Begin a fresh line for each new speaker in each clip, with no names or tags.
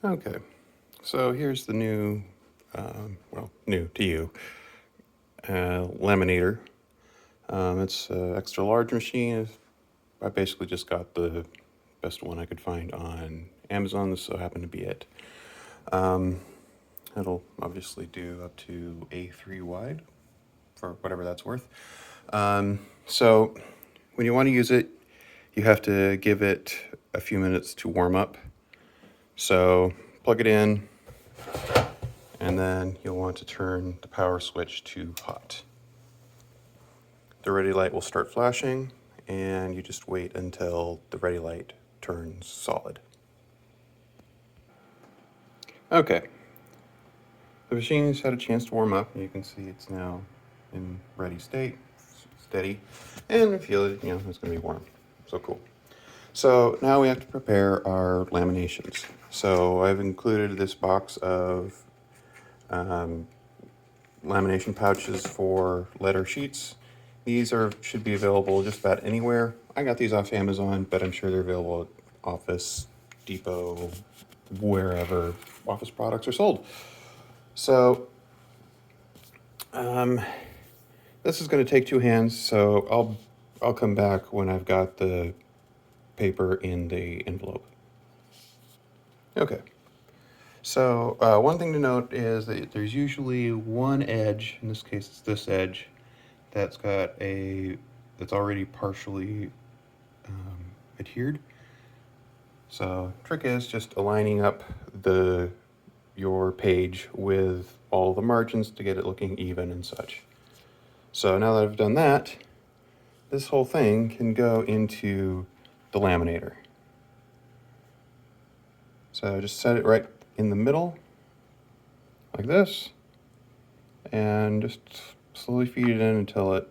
Okay, so here's the new, well, new to you, laminator. It's an extra large machine. I basically just got the best one I could find on Amazon. This so happened to be it. It'll obviously do up to A3 wide for whatever that's worth. So when you want to use it, you have to give it a few minutes to warm up. So plug it in, and then you'll want to turn the power switch to hot. The ready light will start flashing, and you just wait until the ready light turns solid. Okay, the machine's had a chance to warm up, and you can see it's now in ready state, steady, and I feel it, it's going to be warm. So cool. So now we have to prepare our laminations. So I've included this box of lamination pouches for letter sheets. These should be available just about anywhere. I got these off Amazon, but I'm sure they're available at Office Depot, wherever office products are sold. So this is going to take two hands, so I'll come back when I've got the paper in the envelope. Okay. So one thing to note is that there's usually one edge, in this case it's this edge, that's already partially adhered. So trick is just aligning up your page with all the margins to get it looking even and such. So now that I've done that, this whole thing can go into the laminator. So just set it right in the middle, like this, and just slowly feed it in until it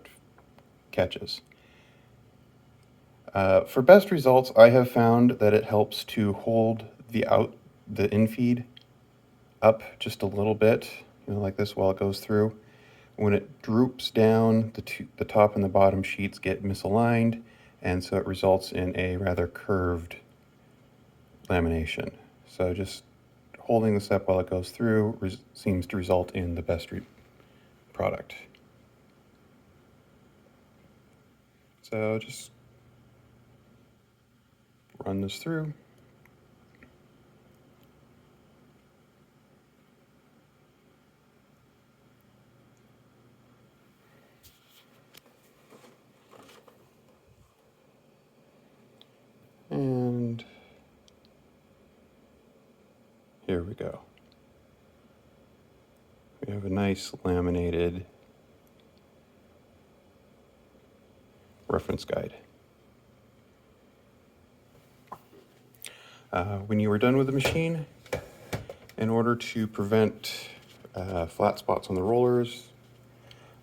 catches. For best results, I have found that it helps to hold the infeed up just a little bit, like this while it goes through. When it droops down, the top and the bottom sheets get misaligned, and so it results in a rather curved lamination. So just holding this up while it goes through seems to result in the best product. So just run this through. And here we go. We have a nice laminated reference guide. When you are done with the machine, in order to prevent flat spots on the rollers,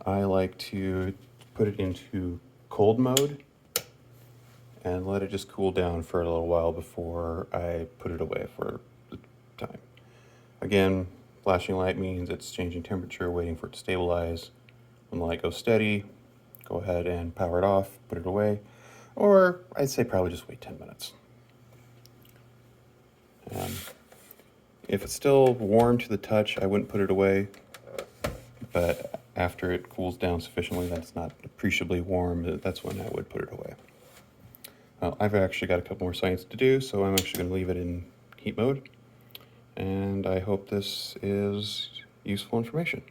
I like to put it into cold mode and let it just cool down for a little while before I put it away for the time. Again, flashing light means it's changing temperature, waiting for it to stabilize. When the light goes steady, go ahead and power it off, put it away, or I'd say probably just wait 10 minutes. If it's still warm to the touch, I wouldn't put it away, but after it cools down sufficiently that it's not appreciably warm, that's when I would put it away. I've actually got a couple more science to do, so I'm actually going to leave it in heat mode, and I hope this is useful information.